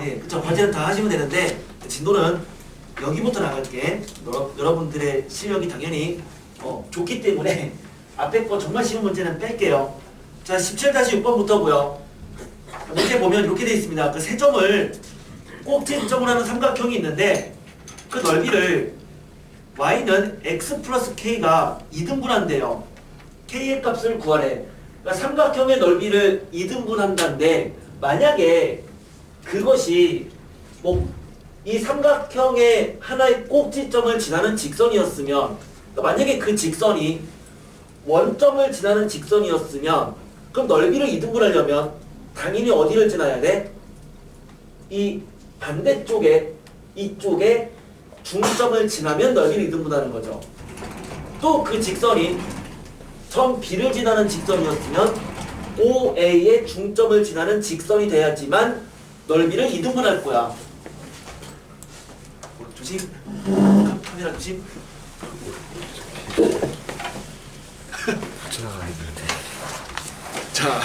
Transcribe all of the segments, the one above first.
예, 그쵸. 과제는 다 하시면 되는데 진도는 여기부터 나갈게. 여러분들의 실력이 당연히 좋기 때문에 앞에 거 정말 쉬운 문제는 뺄게요. 자, 17-6번부터고요. 문제 보면 이렇게 되어 있습니다. 그 세 점을 꼭지점을 하는 삼각형이 있는데 그 넓이를 y는 x 플러스 k가 2등분한대요. k의 값을 구하래. 그러니까 삼각형의 넓이를 2등분한다는데 만약에 그것이 이 삼각형의 하나의 꼭지점을 지나는 직선이었으면, 그러니까 만약에 그 직선이 원점을 지나는 직선이었으면 그럼 넓이를 2등분하려면 당연히 어디를 지나야 돼? 이 반대쪽에 이쪽에 중점을 지나면 넓이를 2등분하는 거죠. 또 그 직선이 점 B를 지나는 직선이었으면 OA의 중점을 지나는 직선이 돼야지만 넓이를 2등분할 거야. 조심. 카메라 조심. 지나가야 되는데. 자,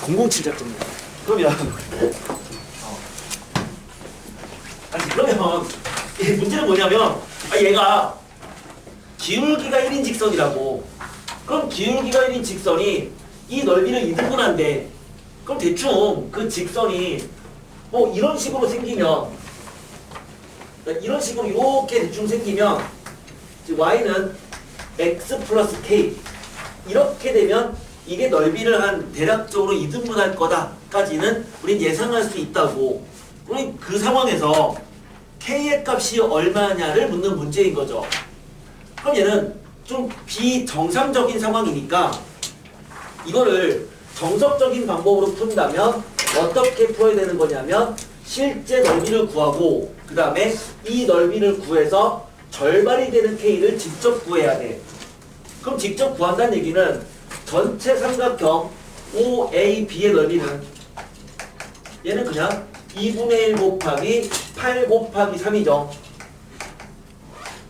007 작전입니다. 그러면 그러면 이 문제는 뭐냐면 얘가 기울기가 1인 직선이라고. 그럼 기울기가 1인 직선이 이 넓이를 2등분한대. 그럼 대충 그 직선이 이런 식으로 생기면, 이런 식으로 이렇게 대충 생기면 y는 x 플러스 k 이렇게 되면 이게 넓이를 한 대략적으로 2등분할 거다까지는 우린 예상할 수 있다고. 그럼 그 상황에서 k의 값이 얼마냐를 묻는 문제인 거죠. 그럼 얘는 좀 비정상적인 상황이니까 이거를 정석적인 방법으로 푼다면 어떻게 풀어야 되는 거냐면 실제 넓이를 구하고 그 다음에 이 넓이를 구해서 절반이 되는 k를 직접 구해야 돼. 그럼 직접 구한다는 얘기는 전체 삼각형 OAB의 넓이는 얘는 그냥 2분의 1 곱하기 8 곱하기 3이죠.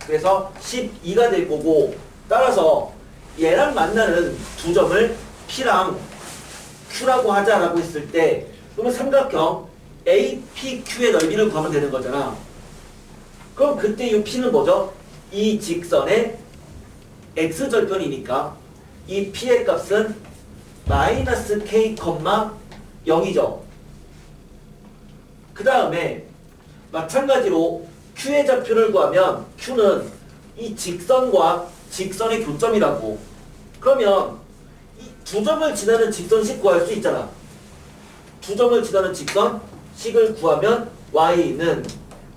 그래서 12가 될 거고, 따라서 얘랑 만나는 두 점을 P랑 Q라고 하자라고 했을 때 그러면 삼각형 APQ의 넓이를 구하면 되는 거잖아. 그럼 그때 이 P는 뭐죠? 이 직선의 X절편이니까 이 P의 값은 마이너스 K, 0이죠. 그 다음에 마찬가지로 Q의 좌표를 구하면 Q는 이 직선과 직선의 교점이라고. 그러면 이 두 점을 지나는 직선식 구할 수 있잖아. 두 점을 지나는 직선식을 구하면 y는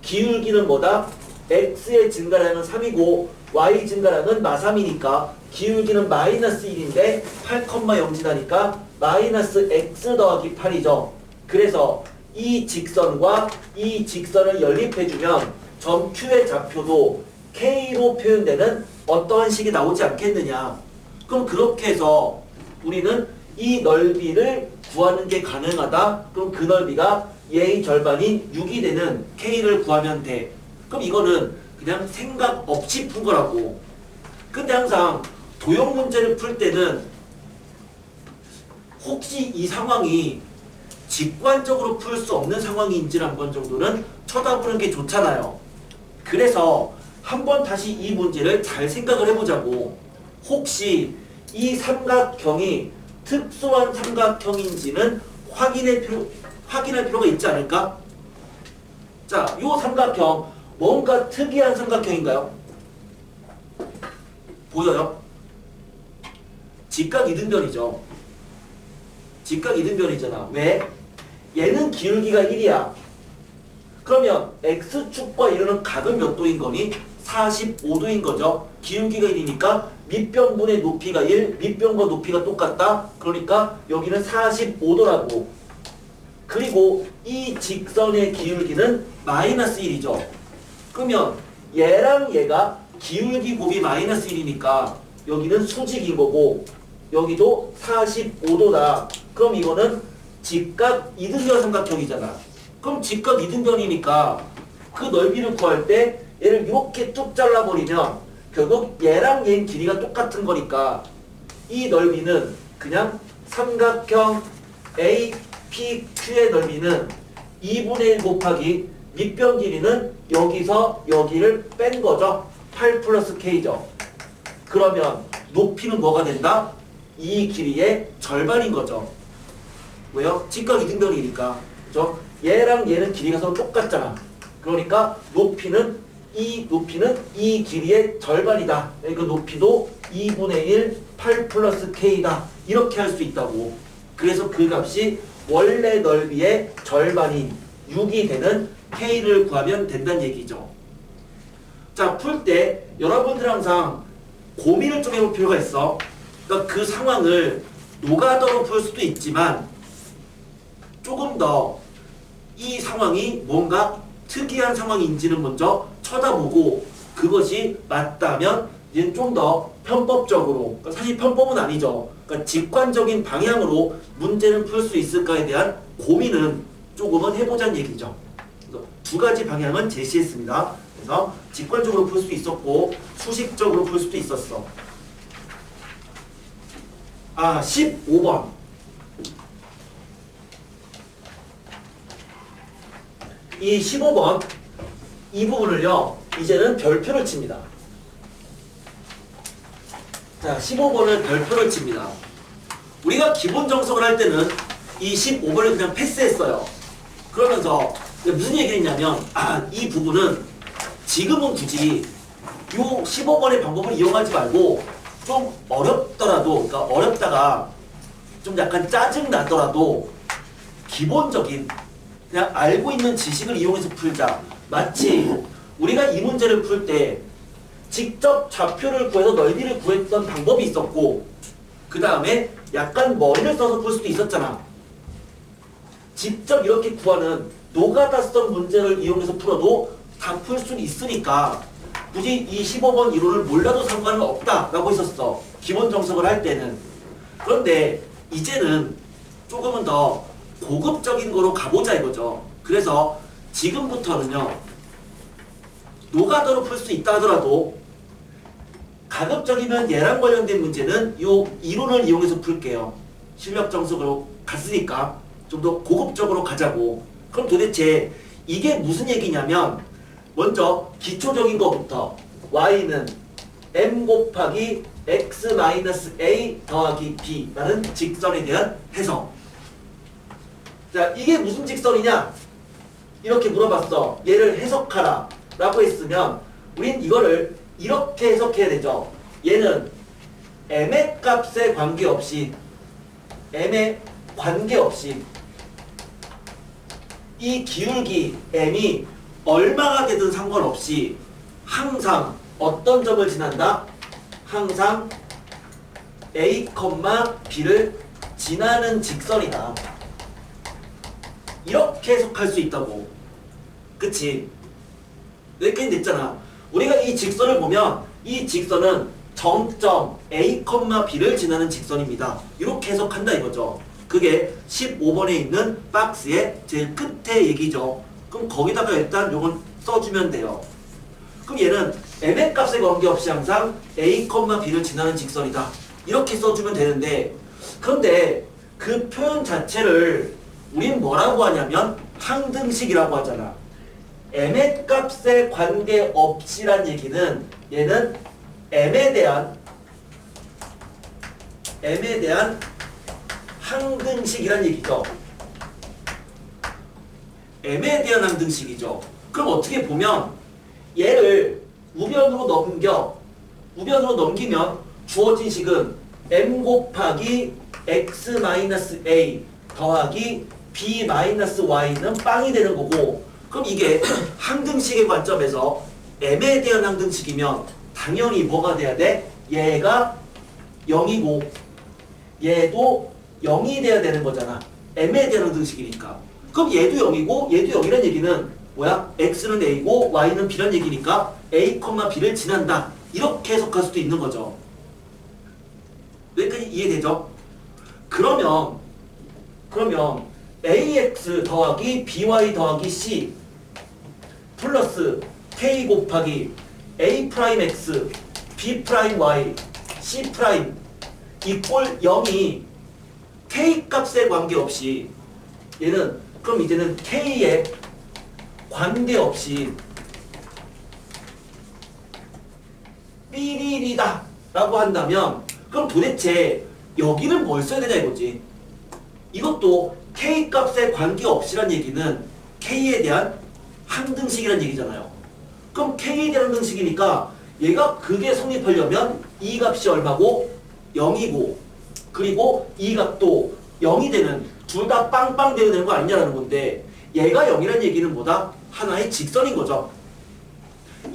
기울기는 뭐다? x의 증가량은 3이고 y 증가량은 마3이니까 기울기는 마이너스 1인데 8,0 지나니까 마이너스 x 더하기 8이죠. 그래서 이 직선과 이 직선을 연립해주면 점 Q의 좌표도 K로 표현되는 어떠한 식이 나오지 않겠느냐. 그럼 그렇게 해서 우리는 이 넓이를 구하는 게 가능하다. 그럼 그 넓이가 얘의 절반인 6이 되는 K를 구하면 돼. 그럼 이거는 그냥 생각 없이 푼 거라고. 근데 항상 도형 문제를 풀 때는 혹시 이 상황이 직관적으로 풀 수 없는 상황인지를 한 번 정도는 쳐다보는 게 좋잖아요. 그래서 한번 다시 이 문제를 잘 생각을 해보자고. 혹시 이 삼각형이 특수한 삼각형인지는 확인할 필요가 있지 않을까? 자, 이 삼각형 뭔가 특이한 삼각형인가요? 보여요? 직각 이등변이죠. 직각 이등변이잖아. 왜? 얘는 기울기가 1이야. 그러면 X축과 이루는 각은 몇 도인 거니? 45도인 거죠. 기울기가 1이니까 밑변분의 높이가 1, 밑변과 높이가 똑같다. 그러니까 여기는 45도라고. 그리고 이 직선의 기울기는 마이너스 1이죠. 그러면 얘랑 얘가 기울기 곱이 마이너스 1이니까 여기는 수직인 거고 여기도 45도다. 그럼 이거는 직각 이등변 삼각형이잖아. 그럼 직각 이등변이니까 그 넓이를 구할 때 얘를 이렇게 뚝 잘라버리면 결국 얘랑 얘의 길이가 똑같은 거니까 이 넓이는 그냥 삼각형 PQ의 넓이는 2분의 1 곱하기 밑변 길이는 여기서 여기를 뺀 거죠. 8 플러스 K죠. 그러면 높이는 뭐가 된다? 이 길이의 절반인 거죠. 왜요? 직각 이등변이니까. 그죠? 얘랑 얘는 길이가 서로 똑같잖아. 그러니까 높이는 이 길이의 절반이다. 그러니까 높이도 2분의 1 8 플러스 K다. 이렇게 할 수 있다고. 그래서 그 값이 원래 넓이의 절반인 6이 되는 K를 구하면 된다는 얘기죠. 자, 풀 때 여러분들 항상 고민을 좀 해볼 필요가 있어. 그러니까 그 상황을 노가다로 풀 수도 있지만 조금 더 이 상황이 뭔가 특이한 상황인지는 먼저 쳐다보고 그것이 맞다면 이제 좀 더 편법적으로, 그러니까 사실 편법은 아니죠. 그러니까 직관적인 방향으로 문제를 풀 수 있을까에 대한 고민은 조금은 해보자는 얘기죠. 그래서 두 가지 방향은 제시했습니다. 그래서 직관적으로 풀 수도 있었고 수식적으로 풀 수도 있었어. 15번. 이 15번 이 부분을요 이제는 별표를 칩니다. 자, 15번을 별표를 칩니다. 우리가 기본 정석을 할 때는 이 15번을 그냥 패스했어요. 그러면서 무슨 얘기를 했냐면 이 부분은 지금은 굳이 이 15번의 방법을 이용하지 말고 좀 어렵더라도, 그러니까 어렵다가 좀 약간 짜증 나더라도 기본적인 그냥 알고 있는 지식을 이용해서 풀자. 마치 우리가 이 문제를 풀 때 직접 좌표를 구해서 넓이를 구했던 방법이 있었고 그 다음에 약간 머리를 써서 풀 수도 있었잖아. 직접 이렇게 구하는 노가다 성 문제를 이용해서 풀어도 다 풀 수는 있으니까 굳이 이 15번 이론을 몰라도 상관은 없다라고 했었어. 기본 정석을 할 때는. 그런데 이제는 조금은 더 고급적인 거로 가보자 이거죠. 그래서 지금부터는요 노가다로 풀 수 있다 하더라도 가급적이면 얘랑 관련된 문제는 이 이론을 이용해서 풀게요. 실력 정석으로 갔으니까 좀 더 고급적으로 가자고. 그럼 도대체 이게 무슨 얘기냐면 먼저 기초적인 것부터 y는 m 곱하기 x-a 더하기 b라는 직선에 대한 해석. 자, 이게 무슨 직선이냐? 이렇게 물어봤어. 얘를 해석하라 라고 했으면 우린 이거를 이렇게 해석해야 되죠. 얘는 m의 값에 관계없이 이 기울기 m이 얼마가 되든 상관없이 항상 어떤 점을 지난다? 항상 a, b를 지나는 직선이다. 이렇게 해석할 수 있다고. 그치? 여기까지 됐잖아. 우리가 이 직선을 보면 이 직선은 정점 a, b를 지나는 직선입니다. 이렇게 해석한다 이거죠. 그게 15번에 있는 박스의 제일 끝에 얘기죠. 그럼 거기다가 일단 요건 써주면 돼요. 그럼 얘는 m의 값에 관계없이 항상 a, b를 지나는 직선이다. 이렇게 써주면 되는데 그런데 그 표현 자체를 우린 뭐라고 하냐면 항등식이라고 하잖아. m의 값에 관계없이란 얘기는 얘는 m에 대한 항등식이란 얘기죠. m에 대한 항등식이죠. 그럼 어떻게 보면 얘를 우변으로 넘기면 주어진 식은 m 곱하기 x-a 더하기 b-y는 빵이 되는 거고, 그럼 이게 항등식의 관점에서 m에 대한 항등식이면 당연히 뭐가 돼야 돼? 얘가 0이고 얘도 0이 돼야 되는 거잖아. m에 대한 항등식이니까. 그럼 얘도 0이고 얘도 0이란 얘기는 뭐야? x는 a고 y는 b란 얘기니까 a, b를 지난다. 이렇게 해석할 수도 있는 거죠. 여기까지 이해되죠? 그러면 ax 더하기 by 더하기 c 플러스 k 곱하기 a 프라임 x b 프라임 y c 프라임 이꼴 0이 k 값에 관계없이 얘는 그럼 이제는 K에 관계없이 삐리리다 라고 한다면 그럼 도대체 여기는 뭘 써야 되냐 이거지. 이것도 K 값에 관계없이란 얘기는 K에 대한 항등식이란 얘기잖아요. 그럼 K에 대한 항등식이니까 얘가 그게 성립하려면 이 값이 얼마고 0이고 그리고 이 값도 0이 되는 둘 다 빵빵 되는 거 아니냐라는 건데 얘가 0이란 얘기는 뭐다? 하나의 직선인 거죠.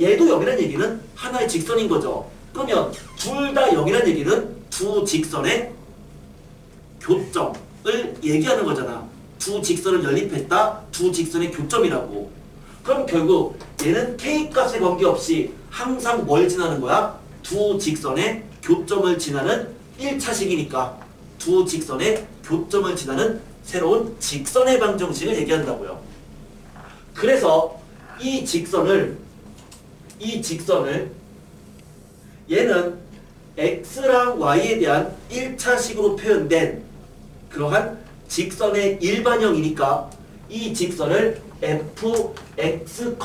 얘도 0이란 얘기는 하나의 직선인 거죠. 그러면 둘 다 0이란 얘기는 두 직선의 교점을 얘기하는 거잖아. 두 직선을 연립했다. 두 직선의 교점이라고. 그럼 결국 얘는 K값에 관계없이 항상 뭘 지나는 거야? 두 직선의 교점을 지나는 1차식이니까 두 직선의 교점을 지나는 새로운 직선의 방정식을 얘기한다고요. 그래서 이 직선을 얘는 x랑 y에 대한 1차식으로 표현된 그러한 직선의 일반형이니까 이 직선을 fx,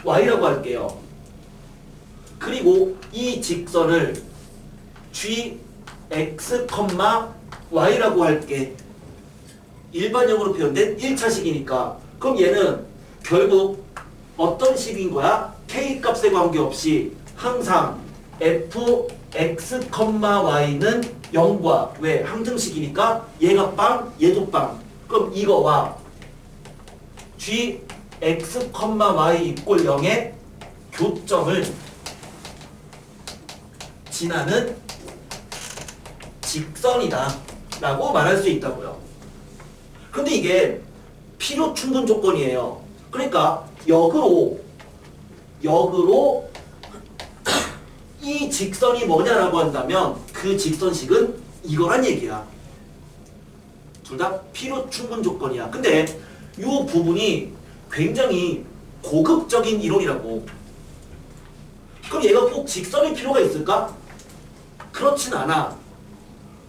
y라고 할게요. 그리고 이 직선을 gx, y라고 할게. 일반형으로 표현된 1차식이니까 그럼 얘는 결국 어떤 식인 거야? K값에 관계없이 항상 fx, y는 0과 왜? 항등식이니까 얘가 빵, 얘도 빵. 그럼 이거와 gx, y 이꼴 0의 교점을 지나는 직선이다 라고 말할 수 있다고요. 근데 이게 필요 충분 조건이에요. 그러니까 역으로 이 직선이 뭐냐라고 한다면 그 직선식은 이거란 얘기야. 둘 다 필요 충분 조건이야. 근데 이 부분이 굉장히 고급적인 이론이라고. 그럼 얘가 꼭 직선일 필요가 있을까? 그렇진 않아.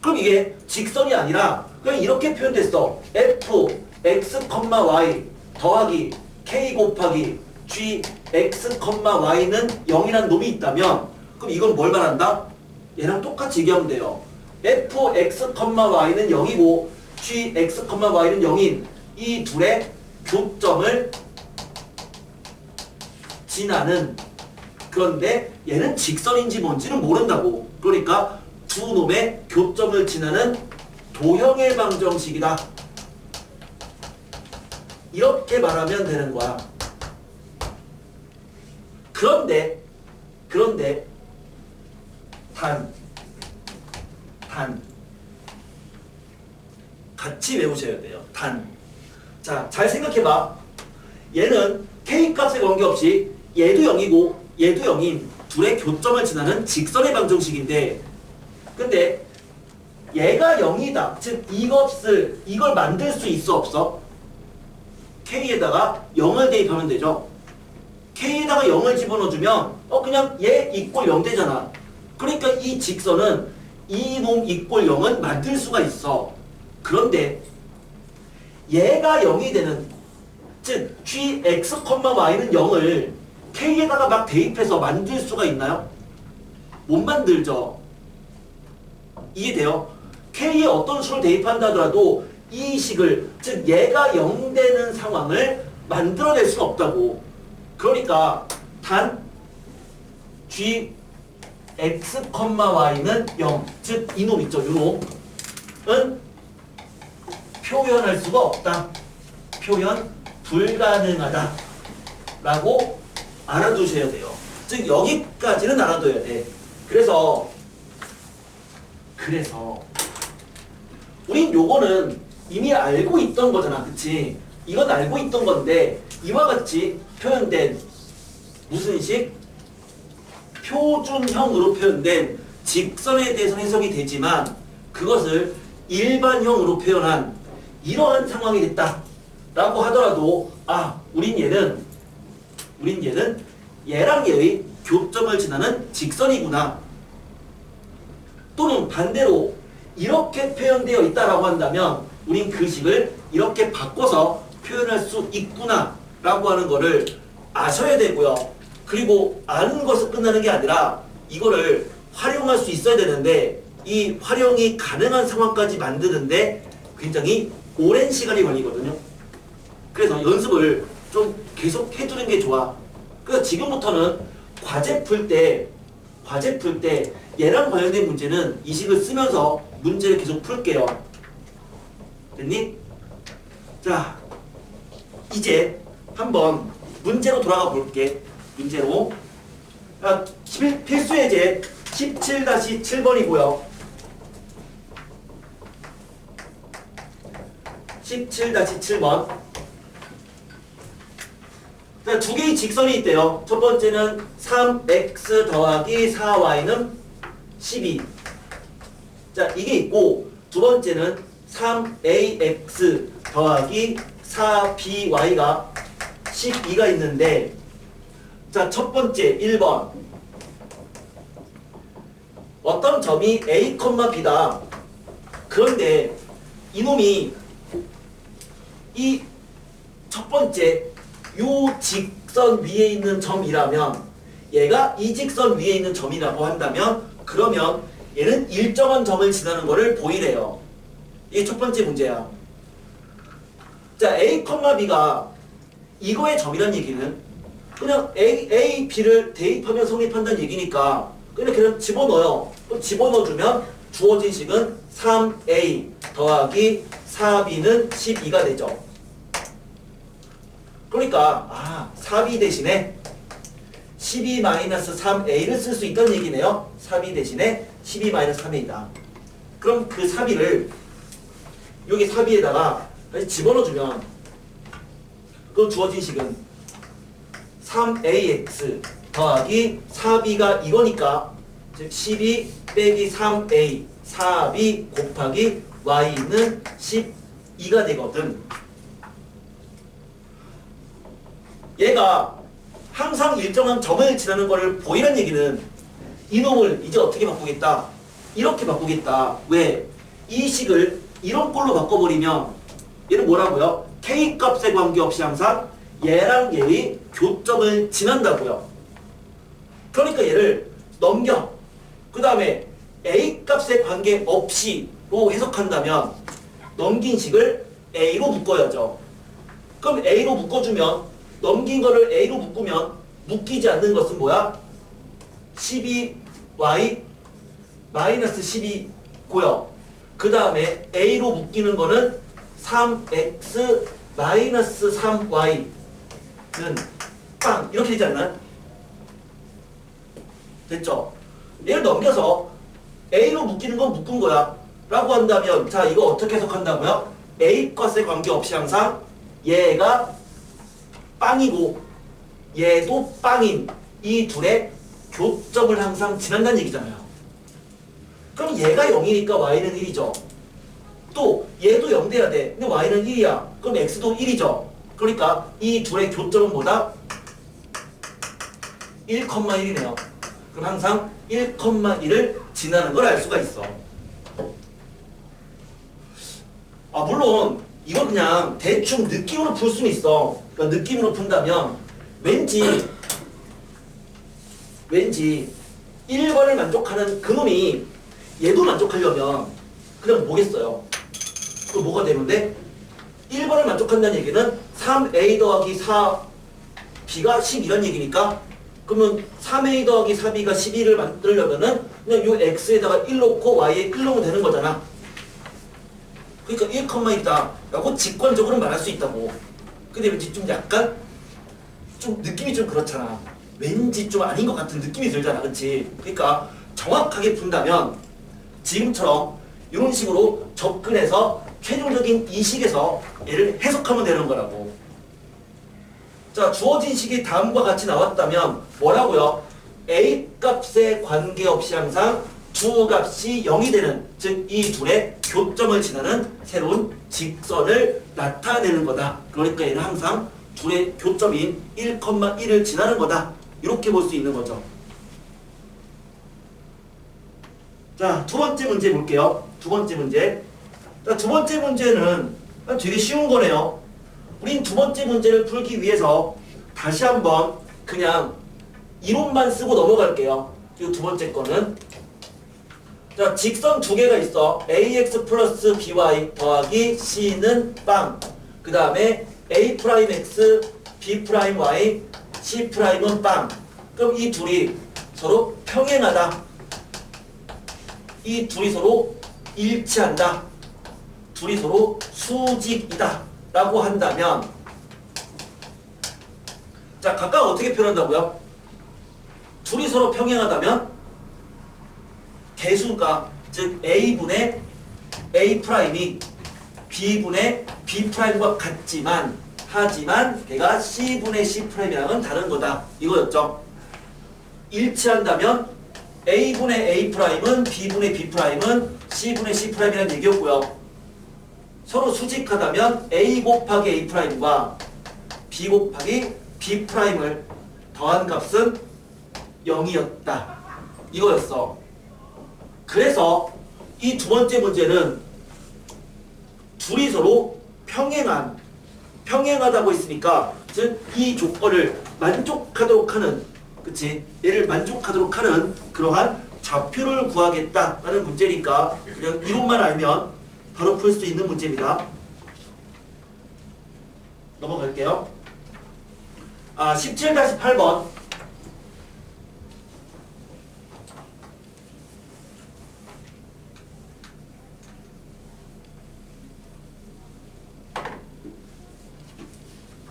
그럼 이게 직선이 아니라 그냥 이렇게 표현됐어. f, x, y 더하기 k 곱하기 g, x, y는 0이라는 놈이 있다면 그럼 이건 뭘 말한다? 얘랑 똑같이 얘기하면 돼요. f, x, y는 0이고 g, x, y는 0인 이 둘의 교점을 지나는 그런데 얘는 직선인지 뭔지는 모른다고. 그러니까 두 놈의 교점을 지나는 도형의 방정식이다. 이렇게 말하면 되는 거야. 그런데 단 같이 외우셔야 돼요. 자, 잘 생각해봐. 얘는 K값에 관계없이 얘도 0이고 얘도 0인 둘의 교점을 지나는 직선의 방정식인데 근데 얘가 0이다. 즉 이걸 만들 수 있어 없어? K에다가 0을 대입하면 되죠. K에다가 0을 집어넣어주면 그냥 얘 이꼴 0 되잖아. 그러니까 이 직선은 이놈 이꼴 0은 만들 수가 있어. 그런데 얘가 0이 되는 즉 gx, y는 0을 K에다가 막 대입해서 만들 수가 있나요? 못 만들죠. 이해돼요? K에 어떤 수를 대입한다 하더라도 이 식을 즉 얘가 0 되는 상황을 만들어낼 수가 없다고. 그러니까 단 gx, y는 0 즉 이놈 있죠. 이놈은 표현할 수가 없다. 표현 불가능하다 라고 알아두셔야 돼요. 즉 여기까지는 알아둬야 돼. 그래서 우린 요거는 이미 알고 있던 거잖아. 그치? 이건 알고 있던 건데 이와 같이 표현된 무슨 식? 표준형으로 표현된 직선에 대해서 해석이 되지만 그것을 일반형으로 표현한 이러한 상황이 됐다 라고 하더라도 우린 얘는 얘랑 얘의 교점을 지나는 직선이구나. 또는 반대로 이렇게 표현되어 있다라고 한다면 우린 그 식을 이렇게 바꿔서 표현할 수 있구나 라고 하는 거를 아셔야 되고요. 그리고 아는 것은 끝나는 게 아니라 이거를 활용할 수 있어야 되는데 이 활용이 가능한 상황까지 만드는데 굉장히 오랜 시간이 걸리거든요. 그래서 연습을 좀 계속 해두는 게 좋아. 그래서 지금부터는 과제 풀 때 얘랑 관련된 문제는 이 식을 쓰면서 문제를 계속 풀게요. 됐니? 자, 이제 한번 문제로 돌아가 볼게. 문제로. 필수 예제 17-7번이고요. 17-7번. 자, 두 개의 직선이 있대요. 첫 번째는 3x 더하기 4y는 12. 자, 이게 있고 두 번째는 3ax 더하기 4by가 12가 있는데 자, 첫 번째 1번 어떤 점이 a, b다. 그런데 이놈이 이 첫 번째 요 직선 위에 있는 점이라면 얘가 이 직선 위에 있는 점이라고 한다면 그러면 얘는 일정한 점을 지나는 거를 보이래요. 이게 첫 번째 문제야. 자, a, b가 이거의 점이란 얘기는 그냥 a, b를 대입하면 성립한다는 얘기니까 그냥 집어넣어요. 그럼 집어넣어주면 주어진 식은 3a 더하기 4b는 12가 되죠. 그러니까 4b 대신에 12-3a를 쓸 수 있다는 얘기네요. 4b 대신에 12-3a다. 그럼 그 4b를 여기 4b에다가 다시 집어넣어주면 그 주어진 식은 3ax 더하기 4b가 이거니까 즉 12 빼기 3a 4b 곱하기 y는 12가 되거든. 얘가 항상 일정한 점을 지나는 것을 보이는 얘기는 이놈을 이제 어떻게 바꾸겠다? 이렇게 바꾸겠다. 왜? 이 식을 이런 꼴로 바꿔버리면 얘는 뭐라고요? k 값에 관계없이 항상 얘랑 얘의 교점을 지난다고요. 그러니까 얘를 넘겨. 그 다음에 a 값에 관계없이로 해석한다면 넘긴 식을 a로 묶어야죠. 그럼 a로 묶어주면 넘긴 거를 a로 묶으면 묶이지 않는 것은 뭐야? 12y 마이너스 12고요. 그 다음에 a로 묶이는 거는 3x 마이너스 3y는 빵 이렇게 되지 않나? 됐죠? 얘를 넘겨서 a로 묶이는 건 묶은 거야 라고 한다면 자 이거 어떻게 해석한다고요? a 값에 관계없이 항상 얘가 빵이고 얘도 빵인 이 둘의 교점을 항상 지난다는 얘기잖아요. 그럼 얘가 0이니까 y는 1이죠. 또 얘도 0 돼야 돼. 근데 y는 1이야. 그럼 x도 1이죠. 그러니까 이 둘의 교점은 뭐다? 1,1이네요. 그럼 항상 1,1을 지나는 걸 알 수가 있어. 물론 이거 그냥 대충 느낌으로 풀 수는 있어. 그러니까 느낌으로 푼다면 왠지 1번을 만족하는 그놈이 얘도 만족하려면 그냥 뭐겠어요? 그 뭐가 되는데 1번을 만족한다는 얘기는 3a 더하기 4b가 12란 얘기니까 그러면 3a 더하기 4b가 12를 만들려면은 그냥 요 x에다가 1 넣고 y에 1 넣으면 되는 거잖아. 그러니까 1,1이다 라고 직관적으로 말할 수 있다고. 근데 왠지 좀 약간 좀 느낌이 좀 그렇잖아. 왠지 좀 아닌 것 같은 느낌이 들잖아. 그치? 그러니까 정확하게 푼다면 지금처럼 이런 식으로 접근해서 최종적인 이 식에서 얘를 해석하면 되는 거라고. 자, 주어진 식이 다음과 같이 나왔다면 뭐라고요? a 값에 관계없이 항상 두 값이 0이 되는, 즉 이 둘의 교점을 지나는 새로운 직선을 나타내는 거다. 그러니까 얘는 항상 둘의 교점인 1,1을 지나는 거다. 이렇게 볼 수 있는 거죠. 자, 두 번째 문제 볼게요. 두 번째 문제. 자, 두 번째 문제는 되게 쉬운 거네요. 우린 두 번째 문제를 풀기 위해서 다시 한번 그냥 이론만 쓰고 넘어갈게요. 이 두 번째 거는 자, 직선 두 개가 있어. ax 플러스 by 더하기 c는 빵. 그 다음에 a 프라임 x, b 프라임 y, c 프라임은 빵. 그럼 이 둘이 서로 평행하다. 이 둘이 서로 일치한다. 둘이 서로 수직이다. 라고 한다면 자, 각각 어떻게 표현한다고요? 둘이 서로 평행하다면 개수가 즉 a분의 a 프라임이 b분의 b 프라임과 같지만 하지만 걔가 c분의 c 프라임이랑은 다른 거다. 이거였죠. 일치한다면 a분의 a 프라임은 b분의 b 프라임은 c분의 c 프라임이라는 얘기였고요. 서로 수직하다면 a 곱하기 a 프라임과 b 곱하기 b 프라임을 더한 값은 0이었다. 이거였어. 그래서 이 두 번째 문제는 둘이 서로 평행하다고 했으니까 즉 이 조건을 만족하도록 하는 그치? 얘를 만족하도록 하는 그러한 좌표를 구하겠다라는 문제니까 그냥 이론만 알면 바로 풀 수 있는 문제입니다. 넘어갈게요. 17-8번.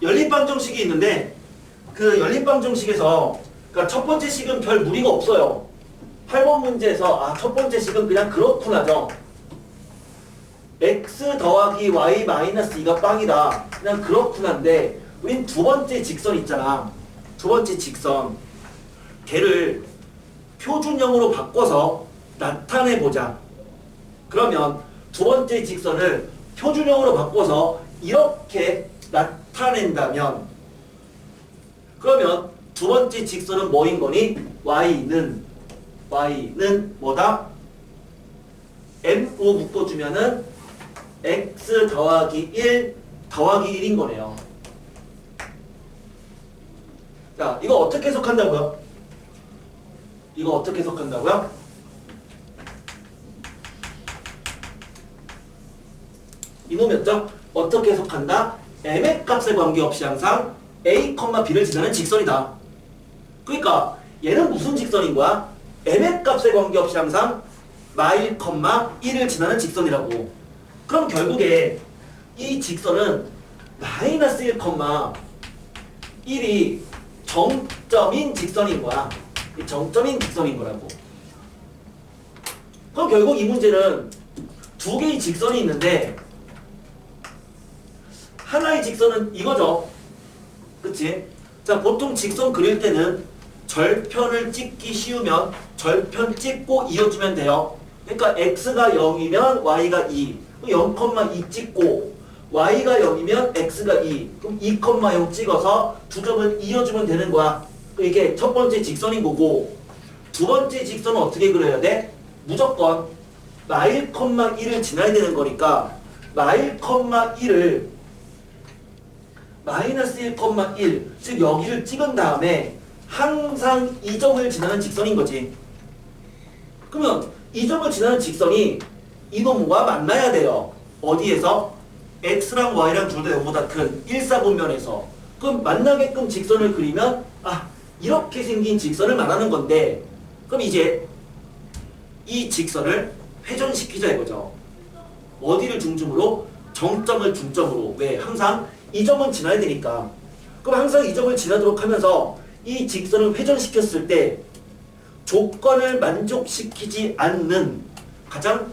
연립방정식이 있는데 그 연립방정식에서 그러니까 첫 번째 식은 별 무리가 없어요. 8번 문제에서 첫 번째 식은 그냥 그렇구나죠. x 더하기 y 마이너스 2가 빵이다. 그냥 그렇구나인데 우린 두 번째 직선 있잖아. 두 번째 직선 걔를 표준형으로 바꿔서 나타내보자. 그러면 두 번째 직선을 표준형으로 바꿔서 이렇게 나타낸다면 그러면 두 번째 직선은 뭐인 거니? y는 뭐다? m로 묶어주면은 x 더하기 1 더하기 1인 거네요. 자, 이거 어떻게 해석한다고요? 이놈이었죠? 어떻게 해석한다? m의 값에 관계없이 항상 a, b를 지나는 직선이다. 그러니까 얘는 무슨 직선인 거야? m의 값에 관계없이 항상 마일, 1을 지나는 직선이라고. 그럼 결국에 이 직선은 마이너스 1, 1이 정점인 직선인 거야. 정점인 직선인 거라고. 그럼 결국 이 문제는 두 개의 직선이 있는데 하나의 직선은 이거죠. 그치? 자, 보통 직선 그릴 때는 절편을 찍기 쉬우면 절편 찍고 이어주면 돼요. 그러니까 x가 0이면 y가 2. 0,2 찍고 y가 0이면 x가 2. 그럼 2,0 찍어서 두 점을 이어주면 되는 거야. 이게 첫 번째 직선인 거고 두 번째 직선은 어떻게 그려야 돼? 무조건 마일, 1을 지나야 되는 거니까 마일, 1을 마이너스 1,1 즉 여기를 찍은 다음에 항상 이 점을 지나는 직선인 거지. 그러면 이 점을 지나는 직선이 이놈과 만나야 돼요. 어디에서? x랑 y랑 둘 다 0보다 큰 1사분면에서. 그럼 만나게끔 직선을 그리면 이렇게 생긴 직선을 말하는 건데 그럼 이제 이 직선을 회전시키자 이거죠. 어디를 중점으로? 정점을 중점으로. 왜? 항상 이 점은 지나야 되니까. 그럼 항상 이 점을 지나도록 하면서 이 직선을 회전시켰을 때 조건을 만족시키지 않는 가장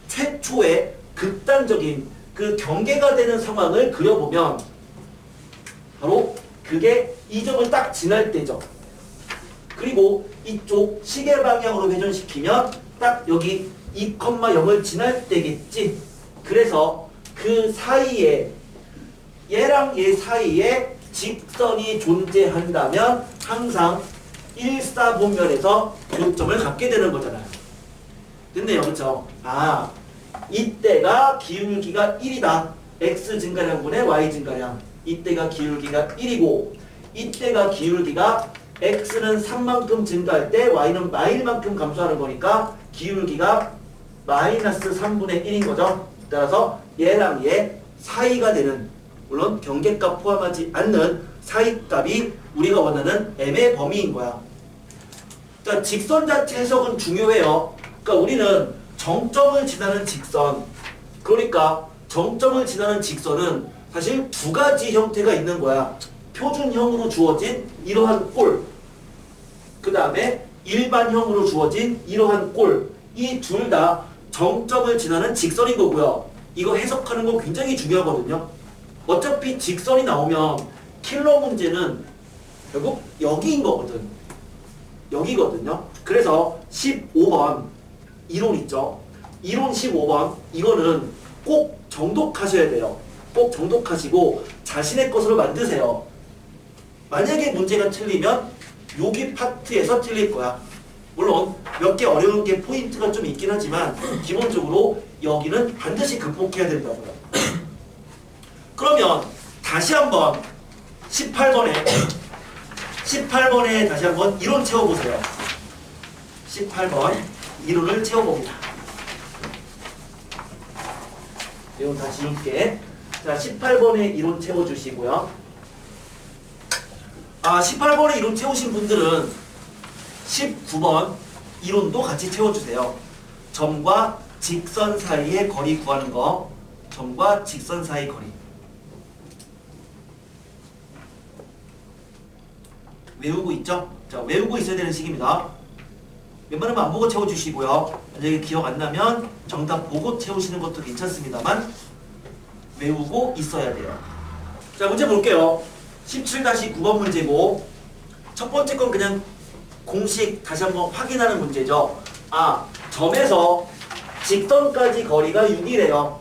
최초의 극단적인 그 경계가 되는 상황을 그려보면 바로 그게 이 점을 딱 지날 때죠. 그리고 이쪽 시계 방향으로 회전시키면 딱 여기 2,0을 지날 때겠지. 그래서 그 사이에 얘랑 얘 사이에 직선이 존재한다면 항상 1사분면에서 교점을 갖게 되는 거잖아요. 됐네요. 그렇죠? 이때가 기울기가 1이다. x 증가량분의 y 증가량. 이때가 기울기가 1이고 이때가 기울기가 x는 3만큼 증가할 때 y는 마일만큼 감소하는 거니까 기울기가 마이너스 3분의 1인 거죠. 따라서 얘랑 얘 사이가 되는, 물론 경계값 포함하지 않는 사이값이 우리가 원하는 m의 범위인 거야. 자, 직선 자체 해석은 중요해요. 그러니까 우리는 정점을 지나는 직선, 그러니까 정점을 지나는 직선은 사실 두 가지 형태가 있는 거야. 표준형으로 주어진 이러한 꼴, 그 다음에 일반형으로 주어진 이러한 꼴, 이 둘 다 정점을 지나는 직선인 거고요. 이거 해석하는 거 굉장히 중요하거든요. 어차피 직선이 나오면 킬러 문제는 결국 여기인 거거든. 여기거든요. 그래서 15번 이론 있죠. 이론 15번 이거는 꼭 정독하셔야 돼요. 꼭 정독하시고 자신의 것으로 만드세요. 만약에 문제가 틀리면 여기 파트에서 틀릴 거야. 물론 몇 개 어려운 게 포인트가 좀 있긴 하지만 기본적으로 여기는 반드시 극복해야 된다고요. 그러면 다시 한번 18번에 다시 한번 이론 채워보세요. 18번 이론을 채워봅니다. 이론 다 지울게. 자, 18번에 이론 채워주시고요. 18번에 이론 채우신 분들은 19번 이론도 같이 채워주세요. 점과 직선 사이의 거리 구하는 거. 점과 직선 사이 거리. 외우고 있죠? 자, 외우고 있어야 되는 시기입니다. 웬만하면 안 보고 채워주시고요. 만약에 기억 안 나면 정답 보고 채우시는 것도 괜찮습니다만 외우고 있어야 돼요. 자, 문제 볼게요. 17-9번 문제고 첫 번째 건 그냥 공식 다시 한번 확인하는 문제죠. 점에서 직선까지 거리가 6이래요.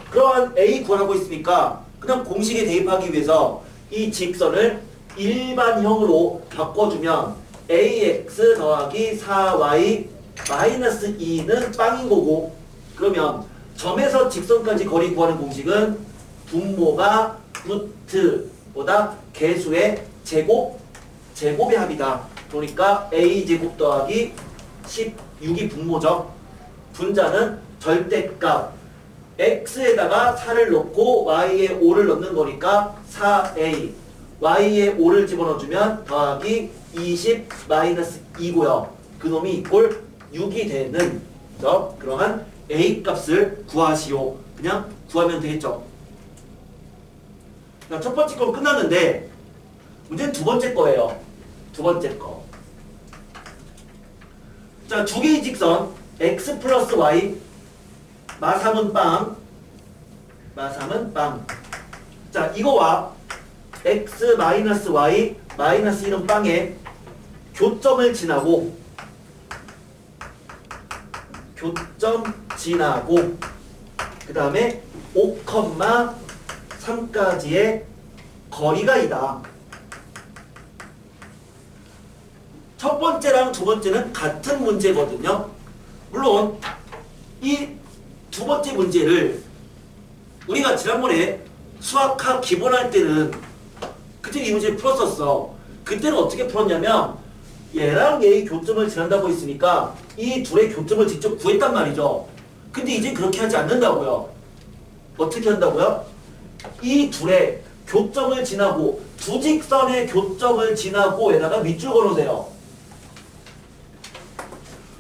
그러한 A 구하라고 있으니까 그냥 공식에 대입하기 위해서 이 직선을 일반형으로 바꿔주면 ax 더하기 4y 마이너스 2는 빵인 거고, 그러면 점에서 직선까지 거리 구하는 공식은 분모가 루트보다 개수의 제곱의 합이다. 그러니까 a제곱 더하기 16이 분모죠. 분자는 절대값 x에다가 4를 넣고 y에 5를 넣는 거니까 4a, y에 5를 집어넣어주면 더하기 20 마이너스 2고요. 그놈이 이꼴 6이 되는 그러한 a 값을 구하시오. 그냥 구하면 되겠죠. 자, 첫 번째 건 끝났는데 문제는 두 번째 거예요. 두 번째 거. 자, 두 개의 직선 x 플러스 y 마3은 빵, 마3은 빵. 자, 이거와 x 마이너스 y 마이너스 1은 빵에 교점을 지나고 그 다음에 5,3까지의 거리가 있다. 첫 번째랑 두 번째는 같은 문제거든요. 물론 이 두 번째 문제를 우리가 지난번에 수학학 기본할 때는 그때 이 문제를 풀었었어. 그때는 어떻게 풀었냐면 얘랑 얘의 교점을 지난다고 했으니까 이 둘의 교점을 직접 구했단 말이죠. 근데 이제 그렇게 하지 않는다고요. 어떻게 한다고요? 이 둘의 교점을 지나고 두 직선의 교점을 지나고 에다가 밑줄 걸어세요.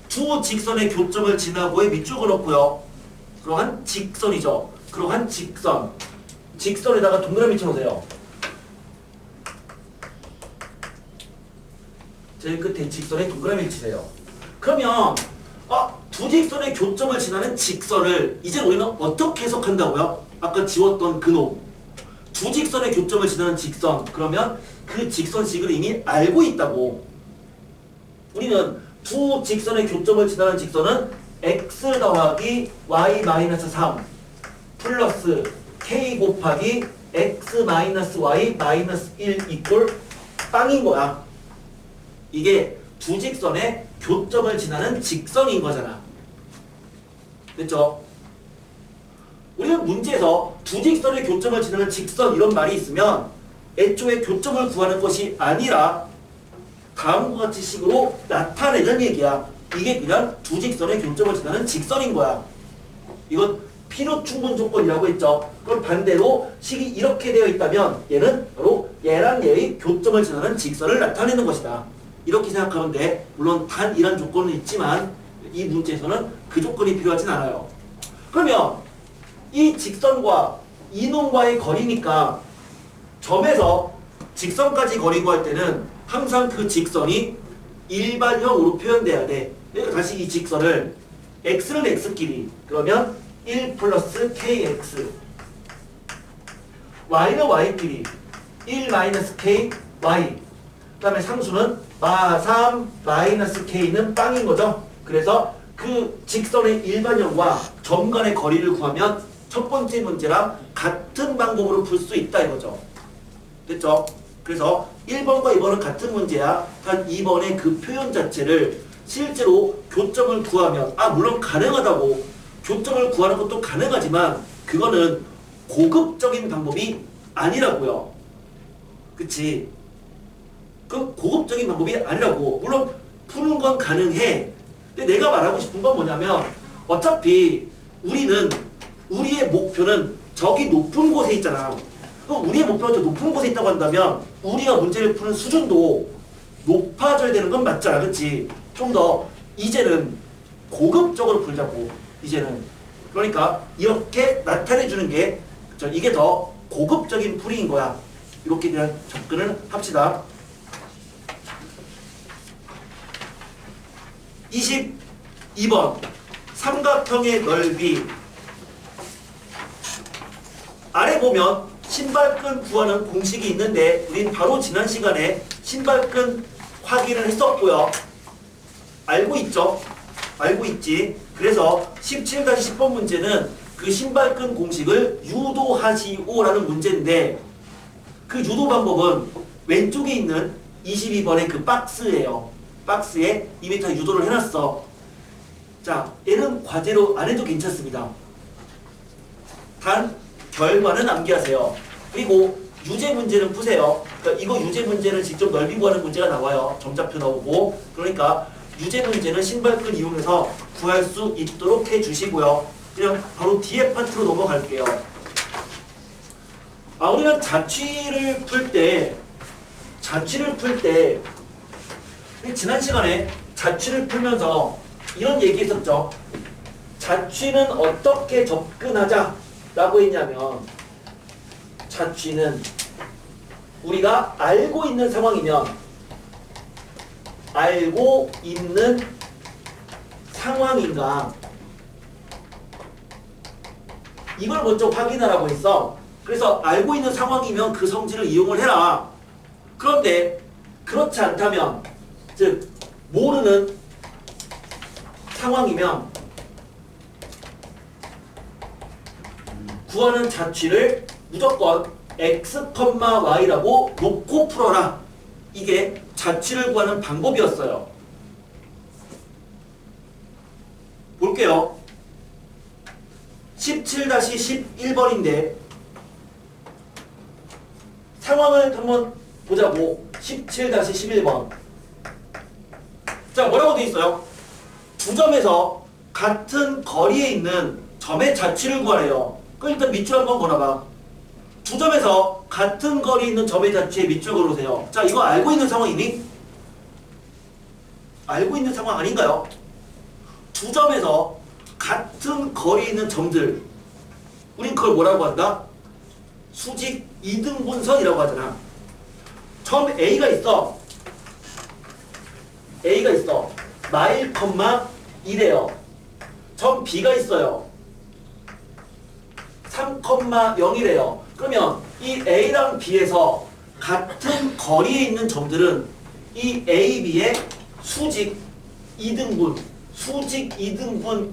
두 직선의 교점을 지나고에 밑줄 걸었고요. 그러한 직선이죠. 그러한 직선에다가 동그라미 쳐놓으세요. 제일 끝에 직선에 동그라미를 치세요. 그러면 두 직선의 교점을 지나는 직선을 이제 우리는 어떻게 해석한다고요? 아까 지웠던 그놈. 두 직선의 교점을 지나는 직선. 그러면 그 직선식을 이미 알고 있다고. 우리는 두 직선의 교점을 지나는 직선은 x 더하기 y 마이너스 3 플러스 k 곱하기 x 마이너스 y 마이너스 1 이꼴 빵인 거야. 이게 두 직선의 교점을 지나는 직선인 거잖아. 됐죠? 우리는 문제에서 두 직선의 교점을 지나는 직선 이런 말이 있으면 애초에 교점을 구하는 것이 아니라 다음과 같이 식으로 나타내는 얘기야. 이게 그냥 두 직선의 교점을 지나는 직선인 거야. 이건 필요 충분 조건이라고 했죠. 그럼 반대로 식이 이렇게 되어 있다면 얘는 바로 얘랑 얘의 교점을 지나는 직선을 나타내는 것이다. 이렇게 생각하면 돼. 물론 단 이런 조건은 있지만 이 문제에서는 그 조건이 필요하진 않아요. 그러면 이 직선과 이놈과의 거리니까 점에서 직선까지 거리 구할 때는 항상 그 직선이 일반형으로 표현돼야 돼. 그러니까 다시 이 직선을 x는 x끼리 그러면 1 플러스 kx y는 y끼리 1 마이너스 k y 그 다음에 상수는 마3 마이너스 k는 빵인 거죠. 그래서 그 직선의 일반형과 점 간의 거리를 구하면 첫 번째 문제랑 같은 방법으로 풀 수 있다 이거죠. 됐죠? 그래서 1번과 2번은 같은 문제야. 단 2번의 그 표현 자체를 실제로 교점을 구하면 물론 가능하다고 교점을 구하는 것도 가능하지만 그거는 고급적인 방법이 아니라고요. 그치? 그 고급적인 방법이 아니라고. 물론 푸는 건 가능해. 근데 내가 말하고 싶은 건 뭐냐면 어차피 우리의 목표는 저기 높은 곳에 있잖아. 그럼 우리의 목표가 저 높은 곳에 있다고 한다면 우리가 문제를 푸는 수준도 높아져야 되는 건 맞잖아. 그치? 좀 더 이제는 고급적으로 풀자고. 이제는. 그러니까 이렇게 나타내주는 게 이게 더 고급적인 풀이인 거야. 이렇게 그냥 접근을 합시다. 22번 삼각형의 넓이. 아래 보면 신발끈 구하는 공식이 있는데 우린 바로 지난 시간에 신발끈 확인을 했었고요. 알고 있죠? 알고 있지? 그래서 17-10번 문제는 그 신발끈 공식을 유도하시오라는 문제인데 그 유도 방법은 왼쪽에 있는 22번의 그 박스예요. 박스에 이미 다 유도를 해놨어. 자, 얘는 과제로 안 해도 괜찮습니다. 단 결과는 암기하세요. 그리고 유제 문제는 푸세요. 그러니까 이거 유제 문제는 직접 넓이 구하는 문제가 나와요. 점자표 나오고. 그러니까 유제 문제는 신발끈 이용해서 구할 수 있도록 해주시고요. 그냥 바로 뒤에 파트로 넘어갈게요. 우리가 자취를 풀 때 지난 시간에 자취를 풀면서 이런 얘기 했었죠. 자취는 어떻게 접근하자 라고 했냐면 자취는 우리가 알고 있는 상황이면 알고 있는 상황인가 이걸 먼저 확인하라고 했어. 그래서 알고 있는 상황이면 그 성질을 이용을 해라. 그런데 그렇지 않다면 즉 모르는 상황이면 구하는 자취를 무조건 x, y라고 놓고 풀어라. 이게 자취를 구하는 방법이었어요. 볼게요. 17-11번인데 상황을 한번 보자고. 17-11번. 자, 뭐라고 돼 있어요? 두 점에서 같은 거리에 있는 점의 자취를 구하래요. 그럼 일단 밑줄 한번 걸어봐. 두 점에서 같은 거리에 있는 점의 자취에 밑줄 걸으세요. 자, 이거 알고 있는 상황이니? 알고 있는 상황 아닌가요? 두 점에서 같은 거리에 있는 점들, 우린 그걸 뭐라고 한다? 수직 이등분선이라고 하잖아. 점 A가 있어. 마일, 1이래요. 점 B가 있어요. 3,0이래요. 그러면 이 A랑 B에서 같은 거리에 있는 점들은 이 A, B의 수직 이등분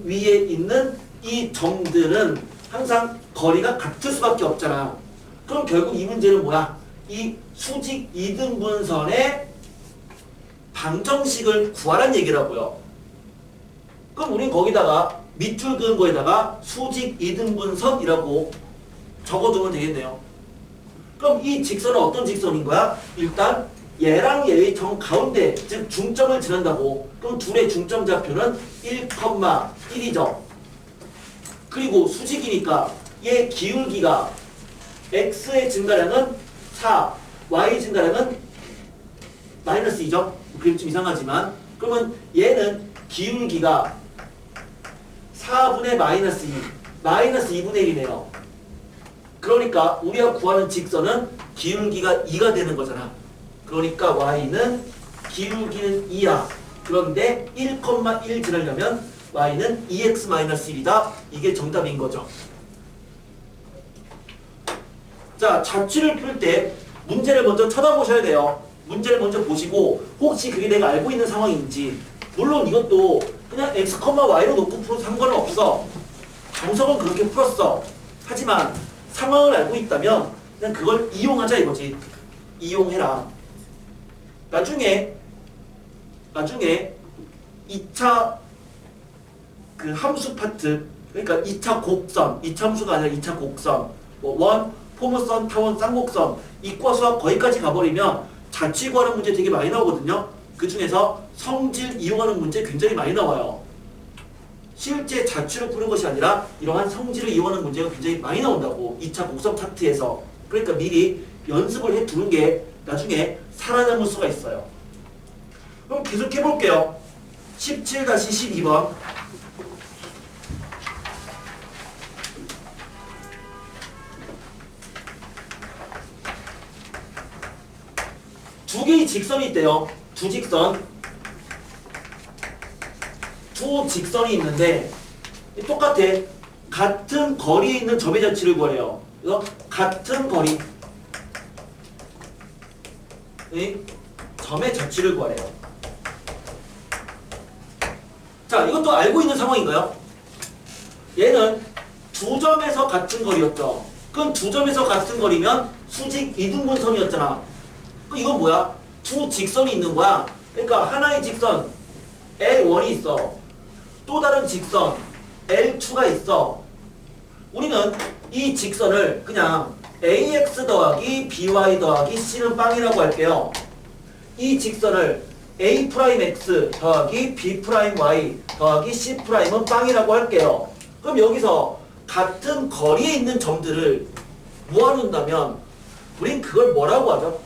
위에 있는 이 점들은 항상 거리가 같을 수밖에 없잖아. 그럼 결국 이 문제는 뭐야? 이 수직 이등분선의 방정식을 구하란 얘기라고요. 그럼 우린 거기다가 밑줄 그은 거에다가 수직 이등분선이라고 적어두면 되겠네요. 그럼 이 직선은 어떤 직선인 거야? 일단 얘랑 얘의 정 가운데, 즉 중점을 지난다고. 그럼 둘의 중점 좌표는 1,1이죠. 그리고 수직이니까 얘 기울기가 x의 증가량은 4, y의 증가량은 마이너스 2죠. 그림 좀 이상하지만. 그러면 얘는 기울기가 4분의 마이너스 2, 마이너스 2분의 1이네요. 그러니까 우리가 구하는 직선은 기울기가 2가 되는 거잖아. 그러니까 y는 기울기는 2야. 그런데 1,1 지나려면 y는 2x-1이다. 이게 정답인 거죠. 자, 자취를 풀 때 문제를 먼저 쳐다보셔야 돼요. 문제를 먼저 보시고 혹시 그게 내가 알고 있는 상황인지. 물론 이것도 그냥 x, y로 놓고 풀어도 상관은 없어. 정석은 그렇게 풀었어. 하지만 상황을 알고 있다면 그냥 그걸 이용하자 이거지. 이용해라. 나중에 2차 그 함수 파트, 그러니까 2차 곡선, 2차 함수가 아니라 2차 곡선, 뭐 원, 포물선, 타원, 쌍곡선, 이과 수학 거기까지 가버리면 자취 구하는 문제 되게 많이 나오거든요. 그 중에서 성질 이용하는 문제 굉장히 많이 나와요. 실제 자취를 푸는 것이 아니라 이러한 성질을 이용하는 문제가 굉장히 많이 나온다고. 2차 곡선 파트에서. 그러니까 미리 연습을 해두는 게 나중에 살아남을 수가 있어요. 그럼 계속 해볼게요. 17-12번. 두 개의 직선이 있대요. 두 직선이 있는데 똑같아. 같은 거리에 있는 점의 자취를 구하래요. 그래서 같은 거리 점의 자취를 구하래요. 자, 이것도 알고 있는 상황인가요? 얘는 두 점에서 같은 거리였죠. 그럼 두 점에서 같은 거리면 수직 이등분선이었잖아. 그럼 이건 뭐야? 두 직선이 있는 거야. 그러니까 하나의 직선 L1이 있어. 또 다른 직선 L2가 있어. 우리는 이 직선을 그냥 AX 더하기 BY 더하기 C는 빵이라고 할게요. 이 직선을 A'X 더하기 B'Y 더하기 C'은 빵이라고 할게요. 그럼 여기서 같은 거리에 있는 점들을 모아놓는다면 우린 그걸 뭐라고 하죠?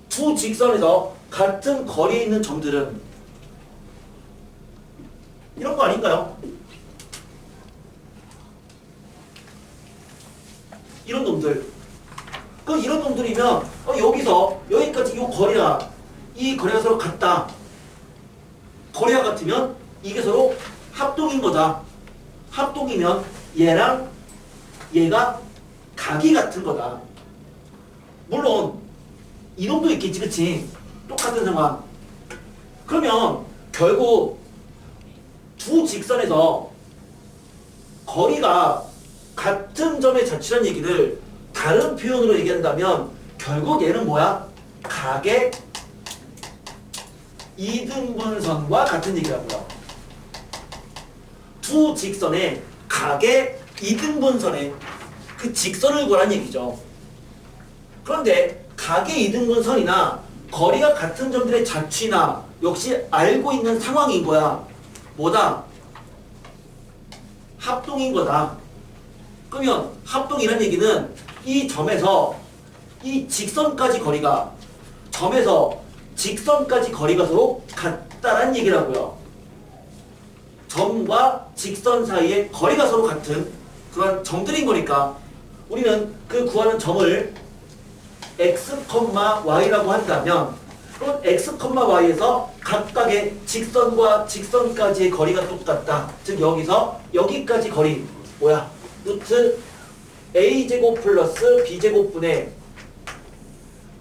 두 직선에서 같은 거리에 있는 점들은 이런 거 아닌가요? 이런 놈들. 그럼 이런 놈들이면 여기서 여기까지 이 거리가 서로 같다. 거리가 같으면 이게 서로 합동인 거다. 합동이면 얘랑 얘가 각이 같은 거다. 물론 이놈도 있겠지, 그치? 똑같은 상황. 그러면 결국 두 직선에서 거리가 같은 점의 자취란 얘기를 다른 표현으로 얘기한다면 결국 얘는 뭐야? 각의 이등분선과 같은 얘기라고요. 두 직선의 각의 이등분선의 그 직선을 구하라는 얘기죠. 그런데 각의 이등분선이나 거리가 같은 점들의 자취나 역시 알고 있는 상황인 거야. 뭐다? 합동인 거다. 그러면 합동이라는 얘기는 이 점에서 이 직선까지 거리가 점에서 직선까지 거리가 서로 같다란 얘기라고요. 점과 직선 사이의 거리가 서로 같은 그런 점들인 거니까 우리는 그 구하는 점을 x, y라고 한다면 그럼 x, y에서 각각의 직선과 직선까지의 거리가 똑같다. 즉 여기서 여기까지 거리 뭐야? 루트 a제곱 플러스 b제곱분의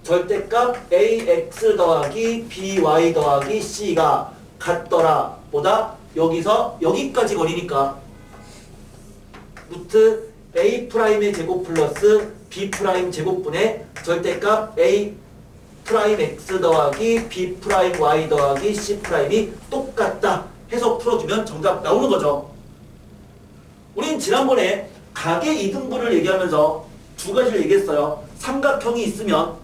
절대값 ax 더하기 by 더하기 c가 같더라. 보다 여기서 여기까지 거리니까 루트 a'의 제곱 플러스 b' 제곱분의 절대값 a' x 더하기 b' y 더하기 c'이 똑같다. 해서 풀어주면 정답 나오는 거죠. 우린 지난번에 각의 이등분을 얘기하면서 두 가지를 얘기했어요. 삼각형이 있으면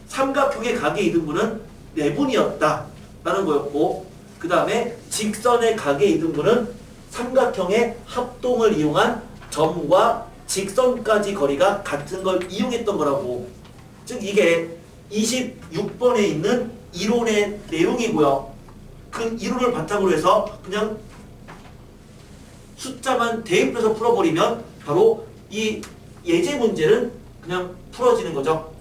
삼각형의 각의 이등분은 내분이었다 라는 거였고, 그 다음에 직선의 각의 이등분은 삼각형의 합동을 이용한 점과 직선까지 거리가 같은 걸 이용했던 거라고. 즉 이게 26번에 있는 이론의 내용이고요. 그 이론을 바탕으로 해서 그냥 숫자만 대입해서 풀어버리면 바로 이 예제 문제는 그냥 풀어지는 거죠.